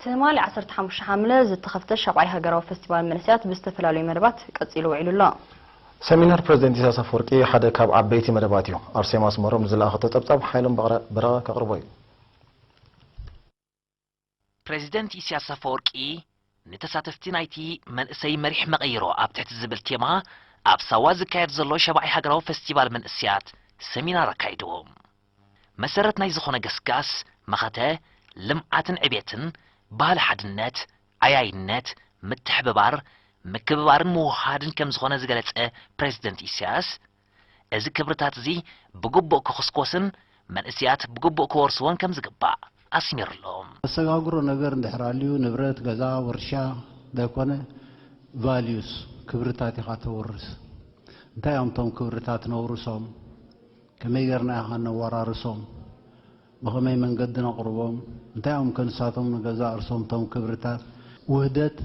تمالي 15 حملة زتخفتش شبعي هجروا فستيفال منسيات باستفلالي مدبات قصيلو وعلو الله سمينار بريزيدنت إسياس أفورقي حدا كاب عبيتي مدباتيو أرسيما اسمرهم زلاخة تطبطب حيلم برا كقربوي بريزيدنت إسياس أفورقي نتساتفتي نايتي من سي مريح مغيرو أب تحت الزبل تيما أب سواز كايد زلو شبعي هجروا فستيفال منسيات سمينار كايدوهم مسرت نايزخونا قسقاس مخاته لمعاتن عبيتن بال حدنات عياينات متحببار مكببارن موحادن كم زخونا زغلت بريزيدنت إسياس از كبرتات زي بقبو كخسكوسن من إسيات بقبو كورسوان كم زقبع أسمير لهم السقاقرو نغير اندحراليو نبرت غزا ورشا داكونا فاليوس كبرتاتي خاتورس انتا يومتهم كبرتات نورسهم كما يغرنا خان ورارسهم بخمي من قدنا قربهم انتا يوم كنساتهم غزا ارسهم توم كبرتات وحدت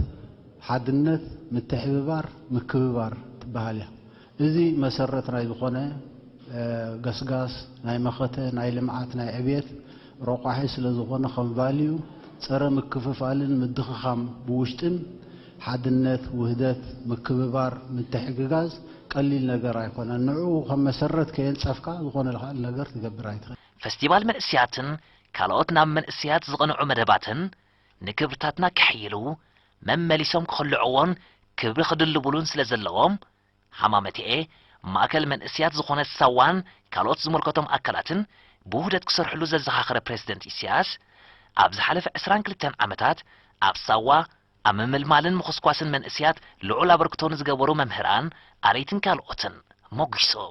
حدنت متحببار مكببار تبهاليا ازي مسرتنا يخونه قسقاس ناي مخته ناي لمعات ناي عبيت روقاحي سلازخونه خم فاليو صره مكففالن مدخخام بوشتن حدنت وحدت مكببار متحققاز قليل نجار يكون النوع خم مسرت كين صفقه زخونه الحال نجار تجبر ايتخ فستيفال من اسياتن كالوتنا من اسيات زغنعو مدباتن نكبرتاتنا كحيلو ممليسهم كخلعون كبر خدل بولون سلازلهم حمامتي ماكل من اسيات زخونه سوان كالوت زمركتهم اكلاتن بوهدت كسر حلو زلزخاخر بريزيدنت إسياس أبز حلف أسران كلتن عمتات أب سوا أمم المالن مخصقواسن من إسيات لعولا بركتون زقبرو ممهران أريتن كالوتن موقشسو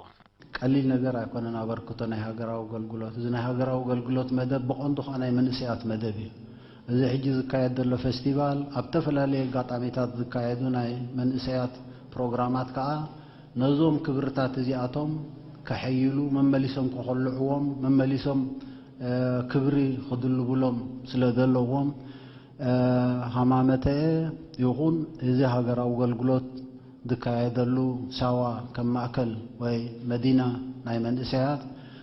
قليل نجار يكون أنا بركتون هاجراو قلقلوت زنا هاجراو قلقلوت مدب بقندخ أنا من إسيات مدبي إذا حجز زكاية دلو فستيفال أبتفل عليه قاطعميتات زكايدونا من إسيات بروغرامات كا نظم كبرتات زياتهم كحيلو ممليسهم كخلعوهم ممليسهم كبري خدلو بلوم سلادلوهم حمامته يكون إذا هاجراو قلقلوت دكايدلو سوا كمأكل وي مدينة نايمن إسيات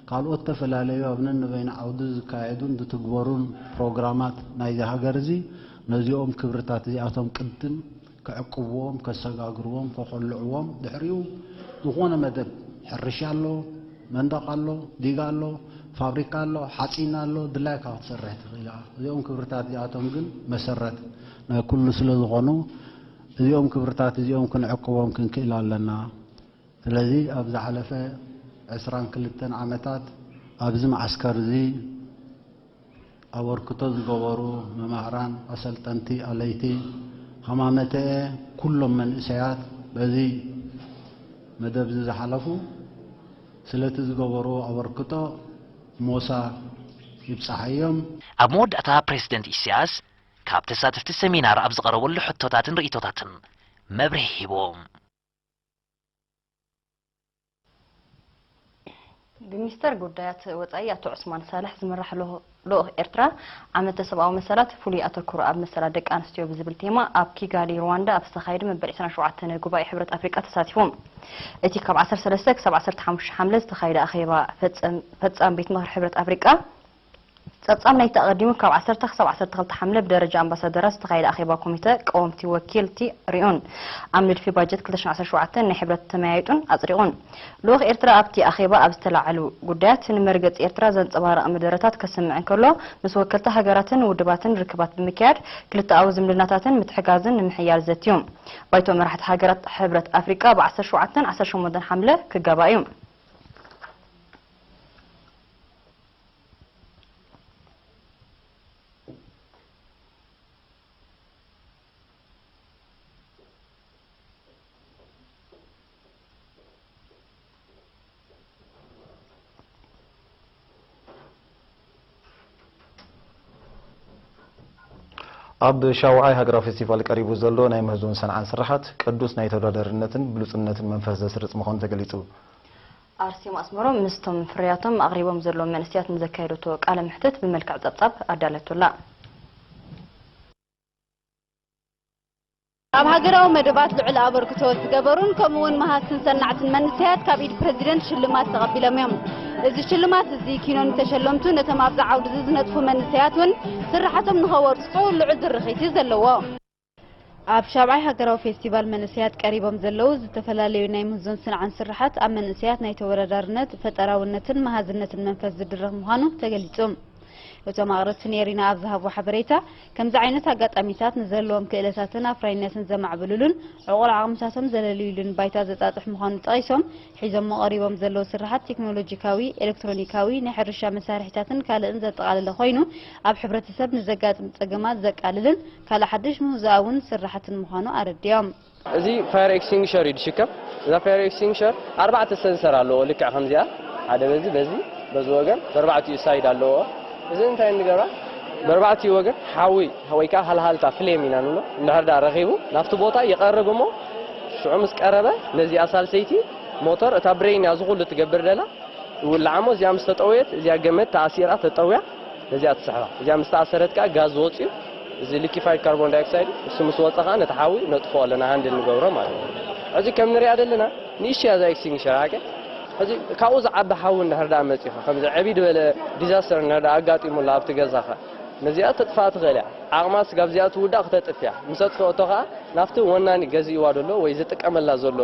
قالوا اتفل عليه ابنن بين عود زكايدون دتكبرون بروغرامات نايدا هاجرزي نزيهم كبرتات زياتهم قدم كعقبوهم كسغاغروهم كخلعوهم دحريو يكون مدب حرشالو مندقالو ديغالو فابريكالو حاصينالو دلايكا تسرحت خيلا اليوم كبرتات زياتهم ግን مسرت كل ስለዝኾኑ اليوم كبرتات اليوم كنعقبهم كنكيلالنا ስለዚህ ابز حلفه 22 عامታት ابز معسكر زي اوركتو زغبرو ممهران اسلطنتي عليتي حمامته كلهم من اسيات بزي مدب زحلفو سلت زغبرو اوركتو موسى يبصحيهم أمود أتا بريزيدنت إسياس كاب تساتفت السمينار أبز قرول حتوتاتن رئيتوتاتن مبرهيبوم بمستر قدات وطاي اتو عثمان صالح زمرح له إرترا عملت سبعة مسارات فولي أتذكر أب مسارات دك أنستيو بزبل تيما أب كيغالي رواندا أب سخايد من بريسنا شوعتنا جوباي حبرة أفريقيا تساتفهم اتي كاب 10 سلسلك 7 حملة تخايد أخيبا فتسام بيت مهر حبرة أفريقيا تصام ناي تقديم كاب 10 حملة بدرجة أمباسادرات تخايد أخيبا كوميتا قومتي وكيلتي ريون عملت في باجت 13 شوعتنا حبرة تمايتون أطريقون لوغ إرترا أبتي أخيبا أبستلعلو قدات نمرقت إرترا زنت أبار أمدرتات كسمعن كله بس وكلتها هجراتن ودباتن ركبات بمكيار كلتا أوزم لناتاتن متحجازن محيال زتيوم بايتو مرحت هجرات حبرة أفريقيا ب10 شوعتن 10 شمودن حملة كجبايوم أب شاوعي هجرة فيستيفال قريب زلو ناي مهزون سنعان سرحات قدوس ناي تودادرنتن بلوصنتن منفس زسرص مخون تغليصو أرسيم أسمرهم مستم فرياتهم أغريبهم زلو منسيات مزكايدو قال محتت بملكع طبطب عدالته لا أب هاجراو مدبات لعل أبركتو تجبرون كمون مهاتن سنعت المنسيات كابيد بريزيدنت شلمات تقبلهم يوم እዚ ሽልማት እዚ ኪኖን ተሸለምቱ ነቶም ኣብ ዝዓውድ ዝነጥፉ መንስያትን ስራሓቶም ንኸወርፁ ልዑል ዝርኺት ዘለዎ ኣብ ሻብዓይ ሃገራዊ ፌስቲቫል መንስያት ቀሪቦም ዘለው ዝተፈላለዩ ናይ ሙዝን ስንዓን ስራሓት ኣብ መንስያት ናይ ተወዳዳርነት ፈጠራውነትን መሃዝነትን መንፈስ ዝድረኽ ምዃኑ ተገሊጹ እቶም ኣቕረብቲ ነሪና ኣብ ዝሃብዎ ሓበሬታ ከምዚ ዓይነት ኣጋጣሚታት ንዘለዎም ክእለታትን ኣፍራይነትን ዘማዕብሉሉን ዕቑል ዓቕምታቶም ዘለልዩሉን ባይታ ዘጣጥሕ ምዃኑ ጠቒሶም ሒዞም ቀሪቦም ዘለው ስራሓት ቴክኖሎጂካዊ ኤሌክትሮኒካዊ ናይ ሕርሻ መሳርሒታትን ካልእን ዘጠቓለለ ኮይኑ ኣብ ሕብረተሰብ ንዘጋጥም ፀገማት ዘቃልልን ካልእ ሓድሽ ምህዛውን ስራሓትን ምዃኑ ኣረድዮም እዚ ፋየር ኤክስቲንግሸር ይድሽከም እዛ ፋየር ኤክስቲንግሸር 4 ሰንሰር ኣለዎ ልክዕ ከምዚኣ ሓደ በዚ ወገን በ4 ሳይድ ኣለዎ እዚ እንታይ ንገራ በርባዕቲ ወገን ሓዊ ወይ ከዓ ሃልሃልታ ፍሌም ኢና ንብሎ እንዳርዳ ረኺቡ ናፍቲ ቦታ ይቀርብ ሞ ሽዑ ምስ ቀረበ ነዚ ኣሳልሰይቲ ሞተር እታ ብሬን ያዝኹሉ ትገብር ደላ ውላዓሞ እዚኣ ምስ ተጠውየት እዚኣ ገመድ ተኣሲራ ተጠውያ እዚኣ ትስሕባ እዚኣ ምስ ተኣሰረት ከዓ ጋዝ ወፂኡ እዚ ሊኪፋይድ ካርቦን ዳይኦክሳይድ እሱ ምስ ወፀኻ ነቲ ሓዊ ነጥፎ ኣለና ሃንድል ንገብሮ ማለት እዩ እዚ ከም ንሪኣ ዘለና ንእሽተይ እዛ ኤክስቲንግሸር ሃገ እዚ ካብኡ ዝዓቢ ሓዊ እንዳርዳ መፂኻ ከምዚ ዕቢድ በለ ዲዛስተር እንዳርዳ ኣጋጢሙላ ኣብቲ ገዛኻ ነዚኣ ተጥፋእ ትኽእል እያ ዓቕማስ ጋብ እዚኣ ትውዳእ ክተጥፍያ ምስ ኣጥፍአቶ ከዓ ናፍቲ ወናኒ ገዚእዋ ደሎ ወይ ዝጥቀመላ ዘሎ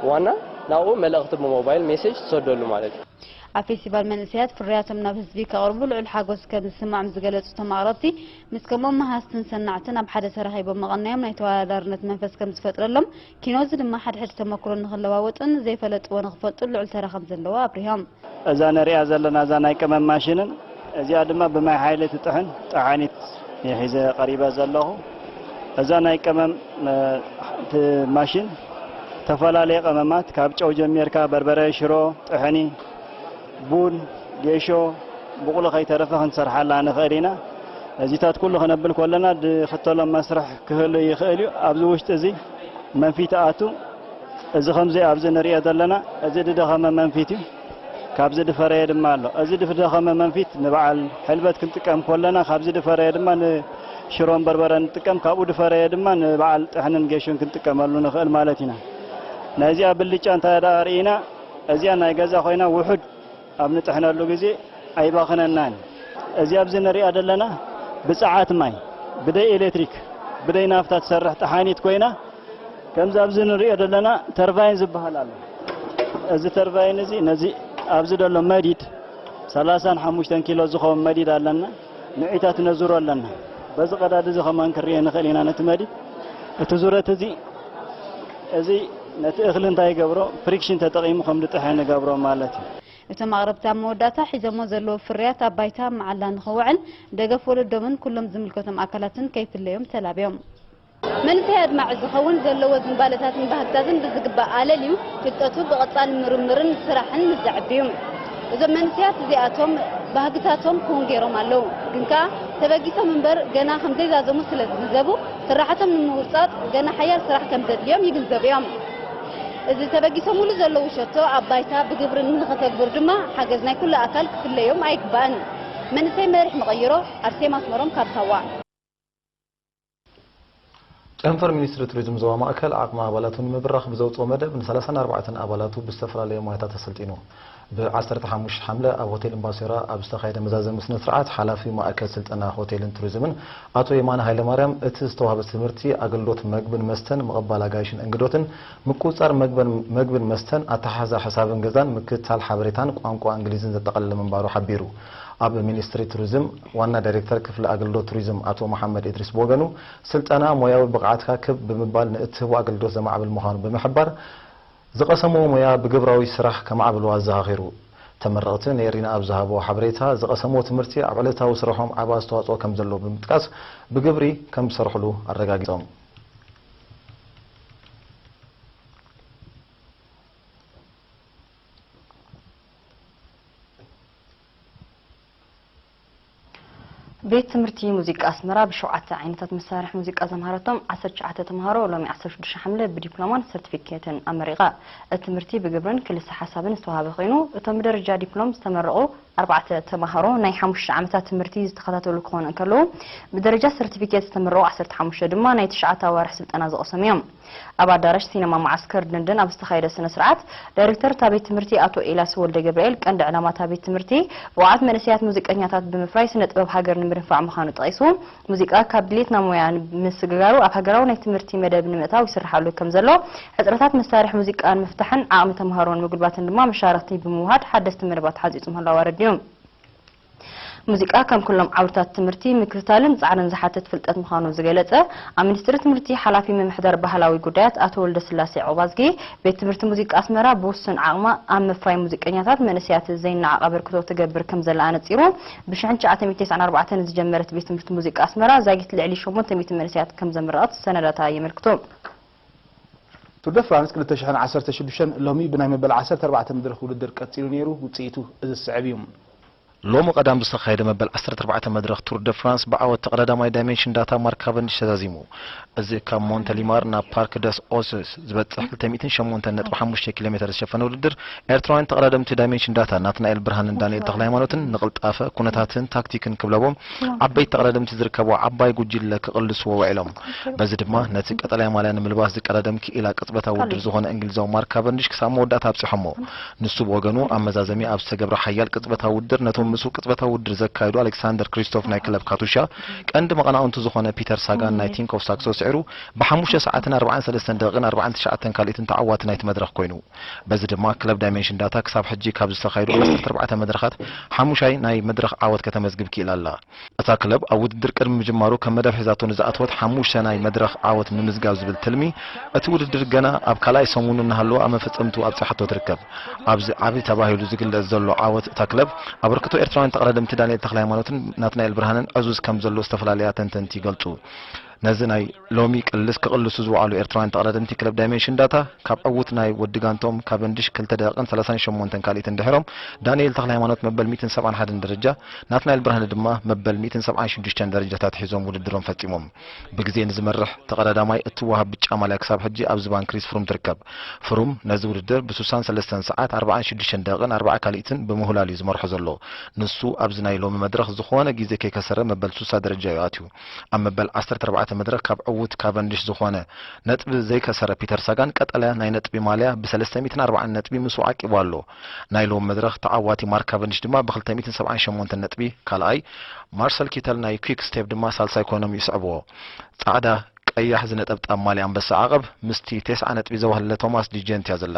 ዋና ናብኡ መልእኽቲ ብሞባይል ሜሴጅ ትሰደሉ ማለት እዩ ኣብ ፌስቲቫል መንስያት ፍርያቶም ናብ ህዝቢ ከቕርቡ ልዑል ሓጎስ ከም ዝስማዖም ዝገለጹ እቶም ኣቕረብቲ ምስ ከምኦም መሃዝትን ሰናዕትን ኣብ ሓደ ተራኺቦም መቐናዮም ናይ ተወዳዳርነት መንፈስ ከም ዝፈጥረሎም ኪኖዚ ድማ ሓድሕድ ተመክሮ ንኽለዋወጥን ዘይፈለጥዎ ንኽፈልጡን ልዑል ተራ ከም ዘለዎ ኣብሪሆም እዛ ነሪኣ ዘለና እዛ ናይ ቅመም ማሽንን እዚኣ ድማ ብማይ ሓይሊ ትጥሕን ጠሓኒት የሒዘ ቀሪበ ዘለኹ እዛ ናይ ቅመም ማሽን ተፈላለየ ቀመማት ካብ ጨው ጀሚርካ በርበረ ሽሮ ጥሕኒ ቡን ጌሾ ብቁሉ ከይተረፈ ክንሰርሓላ ንኽእል ኢና እዚታት ኩሉ ክነብል ከለና ድኽተሎም መስርሕ ክህሉ ይኽእል እዩ ኣብዚ ውሽጢ እዚ መንፊት ኣቱ እዚ ከምዚ ኣብዚ ንሪኦ ዘለና እዚ ድደኸመ መንፊት እዩ ካብዚ ድፈረየ ድማ ኣሎ እዚ ድደኸመ መንፊት ንበዓል ሕልበት ክንጥቀም ከለና ካብዚ ድፈረየ ድማ ንሽሮን በርበረን ንጥቀም ካብኡ ድፈረየ ድማ ንበዓል ጥሕንን ጌሾን ክንጥቀመሉ ንኽእል ማለት ኢና ናይዚኣ ብልጫ እንታይ ዳ ርኢና እዚኣ ናይ ገዛ ኮይና ውሑድ ኣብ ንጥሕነሉ ግዜ ኣይባኽነናን እዚ ኣብዚ ንሪኣ ዘለና ብፀዓት ማይ ብደይ ኤሌክትሪክ ብደይ ናፍታ ትሰርሕ ጠሓኒት ኮይና ከምዚ ኣብዚ ንሪኦ ዘለና ተርባይን ዝበሃል ኣሎ እዚ ተርባይን እዚ ነዚ ኣብዚ ደሎ መዲድ 35 ኪሎ ዝኸውን መዲድ ኣለና ንዒታት ነዙሮ ኣለና በዚ ቀዳዲ እዚ ከማን ክርየ ንኽእል ኢና ነቲ መዲድ እቲ ዙረት እዚ ነቲ እኽሊ እንታይ ይገብሮ ፍሪክሽን ተጠቒሙ ከም ድጥሕን ንገብሮ ማለት እዩ እቶም ኣቕረብቲ ኣብ መወዳእታ ሒዞሞ ዘለዎ ፍርያት ኣብ ባይታ መዓላ ንኽውዕል ደገፍ ወለዶምን ኩሎም ዝምልከቶም ኣካላትን ከይፍለዮም ተላብዮም መንስያ ኣድማዕ ዝኸውን ዘለዎ ዝምባለታትን ባህግታትን ብዝግባእ ኣለልዩ ፍልጠቱ ብቐፃሊ ምርምርን ስራሕን ዘዕብዩ እዞም መንስያት እዚኣቶም ባህግታቶም ክውን ገይሮም ኣለዉ ግን ከዓ ተበጊሶም እምበር ገና ከም ዘይዛዘሙ ስለ ዝግንዘቡ ስራሕቶም ንምውፃጥ ገና ሓያል ስራሕ ከም ዘድልዮም ይግንዘቡ እዮም እዚ ተበጊሶምሉ ዘለው ሸቶ ኣብ ባይታ ብግብርን ንኽተግብሩ ድማ ሓገዝ ናይ ኩሉ ኣካል ክፍለዮም ኣይግባእን መንሰይ መሪሕ መቐይሮ ኣርሴማ ኣስመሮም ካብ ሳዋ ጨንፈር ሚኒስትሪ ቱሪዝም ዞባ ማእከል ዓቕሚ ኣባላቱን ምብራኽ ብዘውፅኦ መደብ ን34 ኣባላቱ ብዝተፈላለየ ሞያታት ተሰልጢኑ ብ15 ሓምለ ኣብ ሆቴል እምባሴራ ኣብ ዝተኻየደ መዛዘሚ ስነ ስርዓት ሓላፊ ማእከል ስልጠና ሆቴልን ቱሪዝምን ኣቶ የማነ ሃይለማርያም እቲ ዝተዋህበ ትምህርቲ ኣገልግሎት መግብን መስተን ምቕባል ኣጋይሽን እንግዶትን ምቁፅፃር መግብን መስተን ኣተሓሕዛ ሕሳብን ገዛን ምክትታል ሓበሬታን ቋንቋ እንግሊዝን ዘጠቓለለ ምንባሩ ሓቢሩ ኣብ ሚኒስትሪ ቱሪዝም ዋና ዳይሬክተር ክፍለ ኣገልግሎት ቱሪዝም ኣቶ መሐመድ ኢድሪስ ቦገኑ ስልጠና ሞያዊ ብቕዓትካ ክብ ብምባል ንእትህቦ ኣገልግሎት ዘማዕብል ምዃኑ ብምሕባር ዝቐሰምዎ ሞያ ብግብራዊ ስራሕ ከማዕብልዎ ኣዘኻኺሩ ተመረቕቲ ነሪና ኣብ ዝሃቦ ሓበሬታ ዝቐሰምዎ ትምህርቲ ኣብ ዕለታዊ ስርሖም ዓቢ ኣስተዋፅኦ ከም ዘለዎ ብምጥቃስ ብግብሪ ከም ዝሰርሕሉ ኣረጋጊፆም ቤት ትምህርቲ ሙዚቃ ኣስመራ ብሸውዓተ ዓይነታት መሳርሒ ሙዚቃ ዘምሃረቶም 19 ተምሃሮ ሎሚ 16 ሓምለ ብዲፕሎማን ሰርቲፊኬትን ኣመሪቓ እቲ ትምህርቲ ብግብርን ክልሲ ሓሳብን ዝተዋሃበ ኮይኑ እቶም ደረጃ ዲፕሎም ዝተመረቑ 4 ተማሃሮ ናይ 5 ዓመታት ትምህርቲ ዝተኸታተሉ ክኾኑ እንከለዉ ብደረጃ ሰርቲፊኬት ዝተመረቑ 15 ድማ ናይ 9 ኣዋርሕ ስልጠና ዝቐሰሙ እዮም ኣብ ኣዳራሽ ሲነማ ማዓስከር ደንደን ኣብ ዝተኻየደ ስነ ስርዓት ዳይሬክተር ታቤት ትምህርቲ ኣቶ ኤላስ ወልደ ገብርኤል ቀንዲ ዕላማ ታቤት ትምህርቲ ብዋዕት መንእሰያት ሙዚቀኛታት ብምፍራይ ስነ ጥበብ ሃገር ንምርንፋዕ ምዃኑ ጠቂሱ ሙዚቃ ካብ ድሌትና ሞያ ምስግጋሩ ኣብ ሃገራዊ ናይ ትምህርቲ መደብ ንምእታው ይስርሓሉ ከም ዘሎ ሕፅረታት መሳርሒ ሙዚቃን ምፍታሕን ዓቕሚ ተምሃሮን ምግልባትን ድማ መሻርክቲ ብምውሃድ ሓደስቲ መደባት ሓፂፁ ምህላው ኣረዲዮም ሙዚቃ ከም ኩሎም ዓውርታት ትምህርቲ ምክትታልን ጻዕርን ዝሓትት ፍልጠት ምዃኑ ዝገለጸ ኣብ ሚኒስትሪ ትምህርቲ ሓላፊ ምምሕዳር ባህላዊ ጉዳያት ኣቶ ወልደ ስላሴ ዖባዝጌ ቤት ትምህርቲ ሙዚቃ ኣስመራ ብውሱን ዓቕማ ኣብ ምፍራይ ሙዚቀኛታት መንእሰያት ዘይነዓቕ ኣበርክቶ ትገብር ከም ዘላ ኣነፂሩ ብ1994 ዝጀመረት ቤት ትምህርቲ ሙዚቃ ኣስመራ ዛጊት ልዕሊ 800 መንእሰያት ከም ዘምረቐት ሰነዳታ የመልክቱ ቱር ደ ፍራንስ 2016 ሎሚ ብናይ መበል 14 መድረኽ ውድድር ቀፂሉ ነይሩ ውፅኢቱ እዚ ዝስዕብ እዩ لوم قدام بسخايد مبل 14 مدرخ تور دو فرانس بعوض تقدماي دايمنشن داتا ماركابن شتازيمو ازي كام مونتليمار نا بارك داس اوسس زبطح 208.5 كيلومتر شفنو ودر ايرتراين تقدمت دايمنشن داتا ناتنايل برهان دانيال تخلاي مالوتن نقلطافه كونتاتن تاكتيكن كبلبوم عباي تقدمت زركبوا عباي ጉጅለ ከቅልስዎ ወዕሎም በዚ ድማ ነቲ ቀጠላይ ማልያን ምልባስ ዝቀረደም ክኢላ ቅጽበታ ውድር ዝኾነ እንግሊዛዊ ማርካበንዲሽ ክሳብ መወዳት ኣብጽሖሞ ንሱ ወገኑ ኣመዛዘሚ ኣብ ዝተገብረ ሓያል ቅጽበታ ውድር ነቶም ምስ ቅጽበታ ውድር ዘካይዱ አሌክሳንደር ክሪስቶፍ ናይ ክለብ ካቱሻ ቀንዲ መቀናውንቱ ዝኾነ ፒተር ሳጋን ናይ ቲንክ ኦፍ ሳክሶ ሲዕሩ ብ5 ሰዓትን 43 ደቂቃን 49 ካልኢትን ተዓዋቲ ናይቲ መድረኽ ኮይኑ በዚ ድማ ክለብ ዳይሜንሽን ዳታ ክሳብ ሕጂ ካብ ዝተኻይዱ 14 መድረኻት 5 ናይ መድረኽ ዓወት ከተመዝግብ ክኢላ ኣላ እታ ክለብ ኣብ ውድድር ቅድሚ ምጅማሩ ከም መደብ ሒዛቶ ንዝኣትወት 5 ናይ መድረኽ ዓወት ንምዝጋብ ዝብል ትልሚ እቲ ውድድር ገና ኣብ ካልኣይ ሰሙኑ እናሃለወ ኣብ መፈጸምቱ ኣብ ጻሕቶ ትርከብ ኣብዚ ዓቢ ተባሂሉ ዝግለጽ ዘሎ ዓወት እታ ክለብ ኣበርክቶ ኤርትራውያን ተቀዳደምቲ ዳንኤል ተክለሃይማኖትን ናትናኤል ብርሃንን ዕዙዝ ከም ዘሎ ዝተፈላልያ ተንተንቲ ይገልጹ ነዚ ናይ ሎሚ ቅልስ ክቅልሱ ዝወዓሉ ኤርትራውያን ተቀዳደምቲ ክለብ ዳይሜንሽን ዳታ ካብ ዕውት ናይ ወድጋንቶም ካቨንዲሽ 2 ደቂቃን 38 ካልኢትን ድሕሮም ዳንኤል ተክለሃይማኖት መበል 171 ደረጃ ናትናኤል ብርሃን ድማ መበል 176 ደረጃታት ሒዞም ውድድሮም ፈጺሞም ብግዜ ንዝመርሕ ተቀዳዳማይ እትዋሃብ ብጫ ማልያ ክሳብ ሕጂ ኣብ ዝባን ክሪስ ፍሩም ትርከብ ፍሩም ነዚ ውድድር ብ63 ሰዓት 46 ደቂቃን 40 ካልኢትን ብምህላል እዩ ዝመርሖ ዘሎ ንሱ ኣብዚ ናይ ሎሚ መድረኽ ዝኾነ ግዜ ከይከሰረ መበል 60 ደረጃ ይኣትዩ ኣብ መበል 14 መድረኽ ካብ ዕውት ካቨንዲሽ ዝኾነ ነጥቢ ዘይከሰረ ፒተር ሳጋን ቀጠልያ ናይ ነጥቢ ማልያ ብ340 ነጥቢ ምስ ዓቂቡ ኣሎ ናይ ሎም መድረኽ ተዓዋቲ ማርክ ካቨንዲሽ ድማ ብ278 ነጥቢ ካልኣይ ማርሰል ኪተል ናይ ኩዊክ ስቴፕ ድማ ሳልሳይ ኮይኖም ይስዕብዎ ጻዕዳ ቀያሕ ዝነጠብጣብ ማልያ አንበሳ ዓቐብ ምስቲ 9 ነጥቢ ዘዋህለ ቶማስ ዲጀንት ያዘላ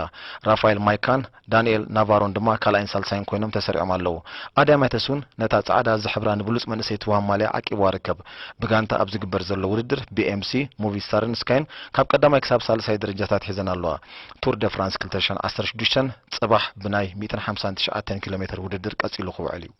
ራፋኤል ማይካን ዳንኤል ናቫሮን ድማ ካልኣይን ሳልሳይን ኮይኖም ተሰሪዖም ኣለዉ ኣዳማይ ተሱን ነታ ጻዕዳ ዝሕብራ ንብሉጽ መንእሰይ ትዋሃብ ማልያ ዓቂቡ ርከብ ብጋንታ ኣብ ዝግበር ዘሎ ውድድር BMC ሙቪስታርን ስካይን ካብ ቀዳማይ ክሳብ ሳልሳይ ደረጃታት ሒዘን ኣለዋ ቱር ደ ፍራንስ 2016 ጽባሕ ብናይ 159 ኪሎሜትር ውድድር ቀጺሉ ክውዕል እዩ